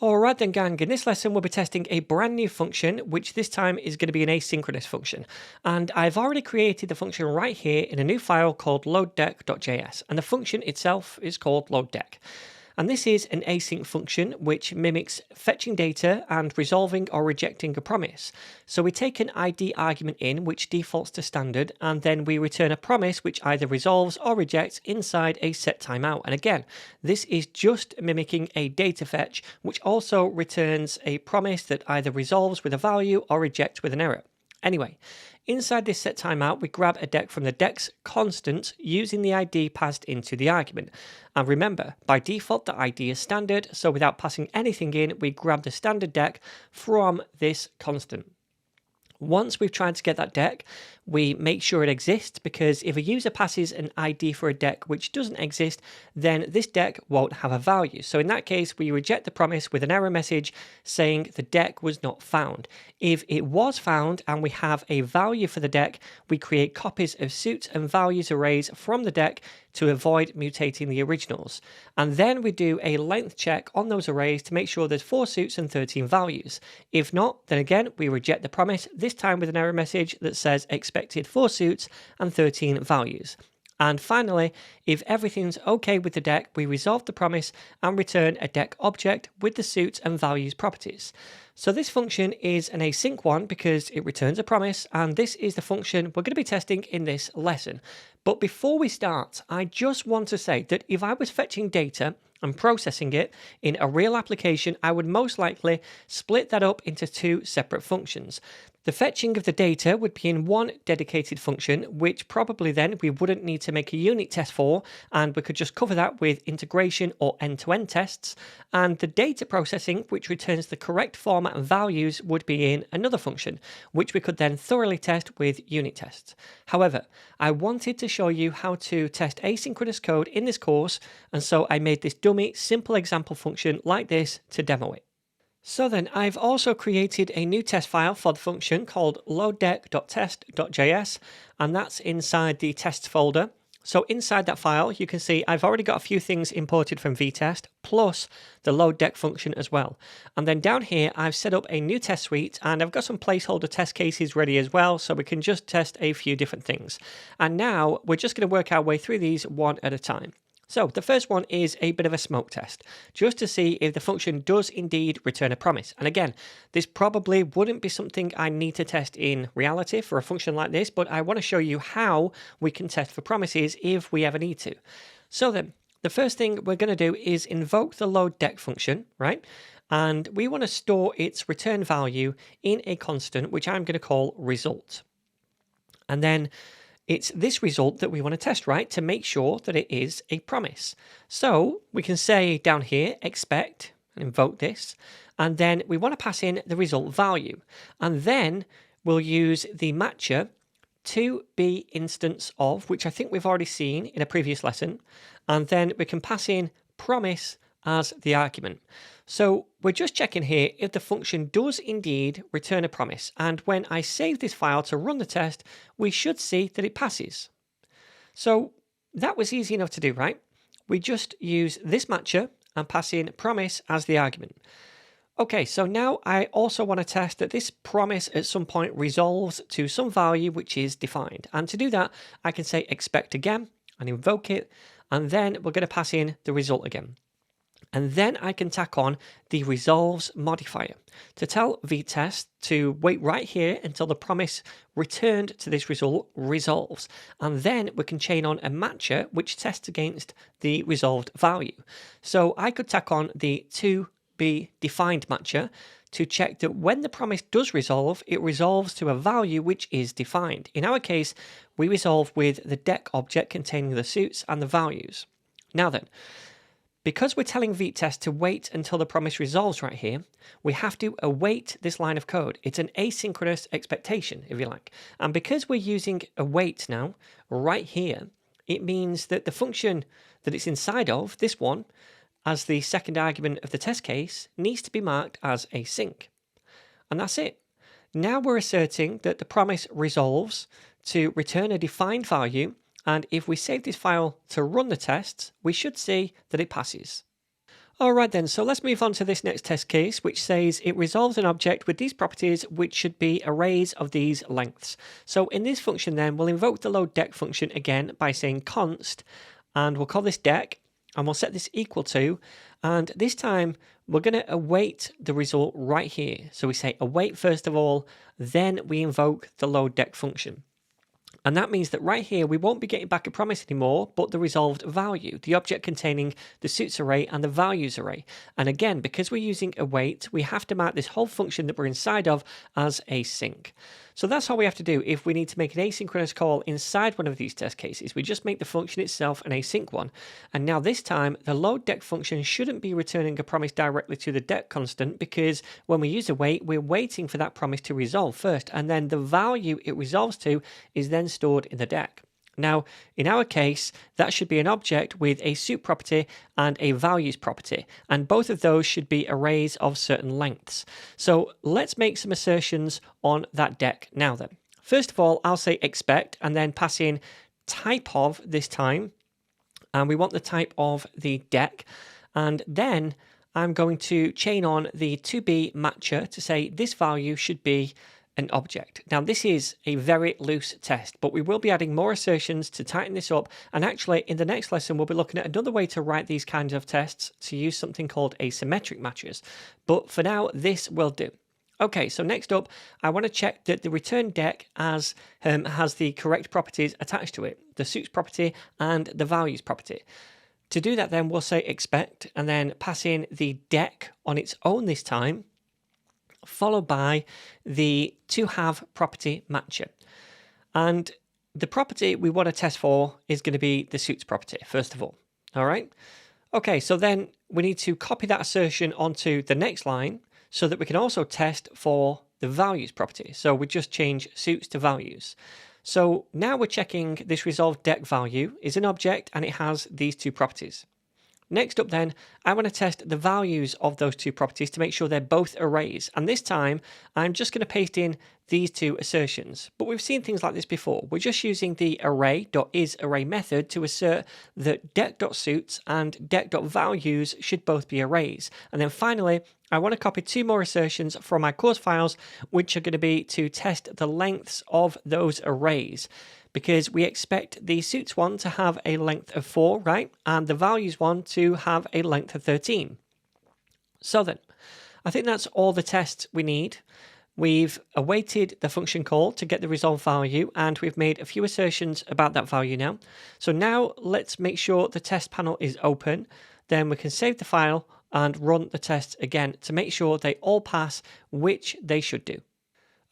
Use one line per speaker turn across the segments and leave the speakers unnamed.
Alright then gang, in this lesson we'll be testing a brand new function, which this time is going to be an asynchronous function. And I've already created the function right here in a new file called loaddeck.js, and the function itself is called loaddeck. And this is an async function which mimics fetching data and resolving or rejecting a promise. So we take an ID argument in which defaults to standard, and then we return a promise which either resolves or rejects inside a set timeout. And again, this is just mimicking a data fetch which also returns a promise that either resolves with a value or rejects with an error. Anyway, inside this set timeout, we grab a deck from the deck's constant using the ID passed into the argument. And remember, by default, the ID is standard, so without passing anything in, we grab the standard deck from this constant. Once we've tried to get that deck, we make sure it exists, because if a user passes an ID for a deck which doesn't exist, then this deck won't have a value. So in that case, we reject the promise with an error message saying the deck was not found. If it was found and we have a value for the deck, we create copies of suits and values arrays from the deck to avoid mutating the originals. And then we do a length check on those arrays to make sure there's 4 suits and 13 values. If not, then again, we reject the promise, this time with an error message that says expected 4 suits and 13 values. And finally, if everything's okay with the deck, we resolve the promise and return a deck object with the suits and values properties. So this function is an async one because it returns a promise, and this is the function we're going to be testing in this lesson. But before we start, I just want to say that if I was fetching data and processing it in a real application, I would most likely split that up into 2 separate functions. The fetching of the data would be in one dedicated function, which probably then we wouldn't need to make a unit test for, and we could just cover that with integration or end-to-end tests. And the data processing, which returns the correct format and values, would be in another function, which we could then thoroughly test with unit tests. However, I wanted to show you how to test asynchronous code in this course, and so I made this dummy simple example function like this to demo it. So then I've also created a new test file for the function called loaddeck.test.js, and that's inside the tests folder. So inside that file, you can see I've already got a few things imported from Vitest, plus the loaddeck function as well. And then down here, I've set up a new test suite, and I've got some placeholder test cases ready as well, so we can just test a few different things. And now we're just going to work our way through these one at a time. So the first one is a bit of a smoke test, just to see if the function does indeed return a promise. And again, this probably wouldn't be something I need to test in reality for a function like this, but I want to show you how we can test for promises if we ever need to. So then, the first thing we're going to do is invoke the loaddeck function, right? And we want to store its return value in a constant, which I'm going to call result. And then it's this result that we want to test, right, to make sure that it is a promise. So we can say down here, expect, and invoke this, and then we want to pass in the result value. And then we'll use the matcher to be instance of, which I think we've already seen in a previous lesson, and then we can pass in promise as the argument. So we're just checking here if the function does indeed return a promise, and when I save this file to run the test, we should see that it passes. So that was easy enough to do, right? We just use this matcher and pass in promise as the argument. Okay, so now I also want to test that this promise at some point resolves to some value which is defined. And to do that, I can say expect again and invoke it, and then we're going to pass in the result again. And then I can tack on the resolves modifier to tell Vitest to wait right here until the promise returned to this result resolves. And then we can chain on a matcher which tests against the resolved value. So I could tack on the toBeDefined matcher to check that when the promise does resolve, it resolves to a value which is defined. In our case, we resolve with the deck object containing the suits and the values. Now then, because we're telling Vitest to wait until the promise resolves right here, we have to await this line of code. It's an asynchronous expectation, if you like. And because we're using await now, right here, it means that the function that it's inside of, this one, as the second argument of the test case, needs to be marked as async. And that's it. Now we're asserting that the promise resolves to return a defined value, and if we save this file to run the tests, we should see that it passes. Alright then, so let's move on to this next test case, which says it resolves an object with these properties, which should be arrays of these lengths. So in this function then, we'll invoke the loadDeck function again by saying const, and we'll call this deck, and we'll set this equal to, and this time we're going to await the result right here. So we say await first of all, then we invoke the loadDeck function. And that means that right here, we won't be getting back a promise anymore, but the resolved value, the object containing the suits array and the values array. And again, because we're using await, we have to mark this whole function that we're inside of as async. So that's all we have to do if we need to make an asynchronous call inside one of these test cases. We just make the function itself an async one. And now this time, the loadDeck function shouldn't be returning a promise directly to the deck constant, because when we use await, we're waiting for that promise to resolve first, and then the value it resolves to is then stored in the deck. Now, in our case, that should be an object with a suit property and a values property, and both of those should be arrays of certain lengths. So let's make some assertions on that deck now then. First of all, I'll say expect and then pass in type of this time, and we want the type of the deck, and then I'm going to chain on the to-be matcher to say this value should be an object. Now this is a very loose test, but we will be adding more assertions to tighten this up, and actually in the next lesson we'll be looking at another way to write these kinds of tests to use something called asymmetric matches. But for now this will do. Okay, so next up I want to check that the return deck has the correct properties attached to it, the suits property and the values property. To do that then we'll say expect and then pass in the deck on its own this time, followed by the toHave property matcher. And the property we want to test for is going to be the suits property, first of all. All right. Okay, so then we need to copy that assertion onto the next line so that we can also test for the values property. So we just change suits to values. So now we're checking this resolved deck value is an object and it has these two properties. Next up then, I want to test the values of those two properties to make sure they're both arrays. And this time, I'm just going to paste in these two assertions. But we've seen things like this before. We're just using the array.isArray method to assert that deck.suits and deck.values should both be arrays. And then finally, I want to copy two more assertions from my course files, which are going to be to test the lengths of those arrays, because we expect the suits one to have a length of 4, right? And the values one to have a length of 13. So then, I think that's all the tests we need. We've awaited the function call to get the resolved value, and we've made a few assertions about that value now. So now let's make sure the test panel is open. Then we can save the file and run the tests again to make sure they all pass, which they should do.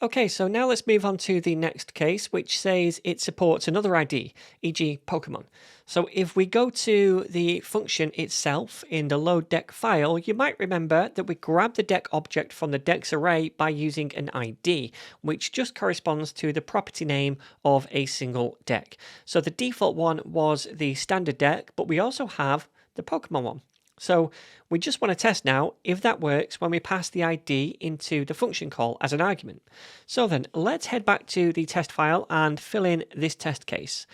Okay, so now let's move on to the next case, which says it supports another ID, e.g. Pokemon. So if we go to the function itself in the loadDeck file, you might remember that we grabbed the deck object from the deck's array by using an ID, which just corresponds to the property name of a single deck. So the default one was the standard deck, but we also have the Pokemon one. So we just want to test now if that works when we pass the ID into the function call as an argument. So then let's head back to the test file and fill in this test case.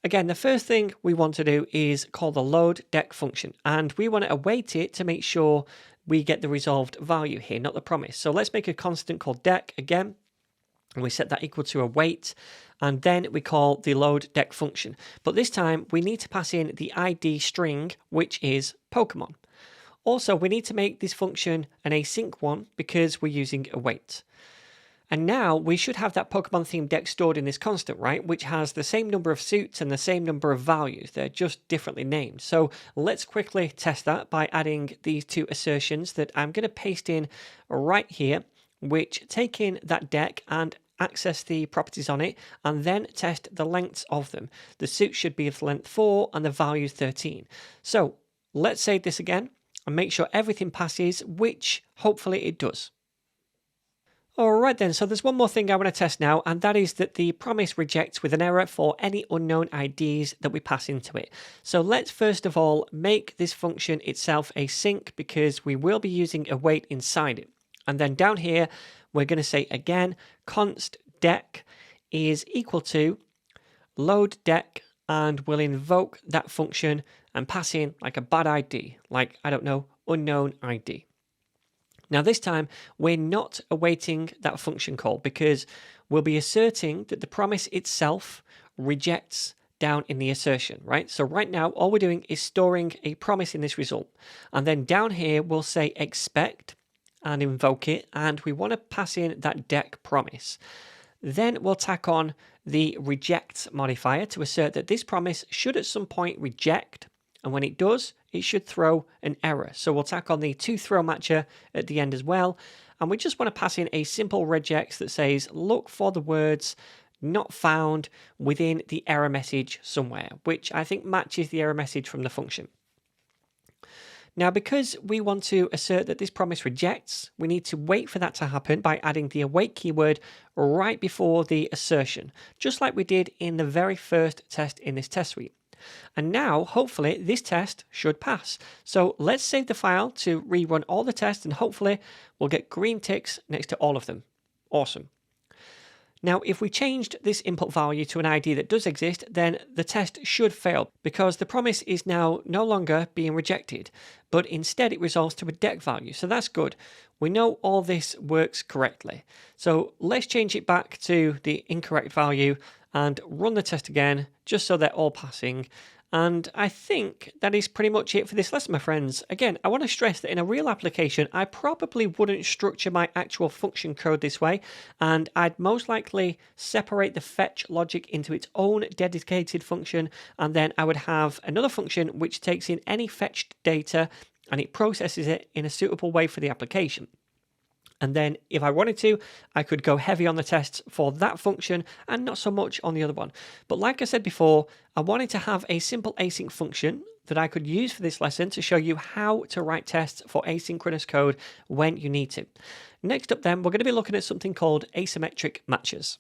Again, the first thing we want to do is call the loadDeck function, and we want to await it to make sure we get the resolved value here, not the promise. So let's make a constant called deck again, and we set that equal to await, and then we call the loadDeck function. But this time we need to pass in the ID string, which is Pokemon. Also, we need to make this function an async one because we're using await. And now we should have that Pokemon themed deck stored in this constant, right? Which has the same number of suits and the same number of values. They're just differently named. So let's quickly test that by adding these two assertions that I'm going to paste in right here, which take in that deck and access the properties on it, and then test the lengths of them. The suit should be of length 4 and the value is 13. So let's save this again and make sure everything passes, which hopefully it does. Alright then, so there's one more thing I want to test now, and that is that the promise rejects with an error for any unknown IDs that we pass into it. So let's first of all make this function itself async, because we will be using await inside it. And then down here, we're going to say again, const deck is equal to loadDeck, and we'll invoke that function and pass in like a bad ID, like, I don't know, unknown ID. Now this time, we're not awaiting that function call because we'll be asserting that the promise itself rejects down in the assertion, right? So right now, all we're doing is storing a promise in this result. And then down here, we'll say expect and invoke it. And we want to pass in that deck promise. Then we'll tack on the reject modifier to assert that this promise should at some point reject. And when it does, it should throw an error. So we'll tack on the toThrow matcher at the end as well. And we just want to pass in a simple regex that says, look for the words not found within the error message somewhere, which I think matches the error message from the function. Now, because we want to assert that this promise rejects, we need to wait for that to happen by adding the await keyword right before the assertion, just like we did in the very first test in this test suite. And now, hopefully, this test should pass. So let's save the file to rerun all the tests, and hopefully we'll get green ticks next to all of them. Awesome. Now, if we changed this input value to an ID that does exist, then the test should fail because the promise is now no longer being rejected, but instead it resolves to a deck value. So that's good. We know all this works correctly. So let's change it back to the incorrect value and run the test again, just so they're all passing. And I think that is pretty much it for this lesson, my friends. Again, I want to stress that in a real application, I probably wouldn't structure my actual function code this way, and I'd most likely separate the fetch logic into its own dedicated function, and then I would have another function which takes in any fetched data and it processes it in a suitable way for the application. And then if I wanted to, I could go heavy on the tests for that function and not so much on the other one. But like I said before, I wanted to have a simple async function that I could use for this lesson to show you how to write tests for asynchronous code when you need to. Next up then, we're going to be looking at something called asymmetric matches.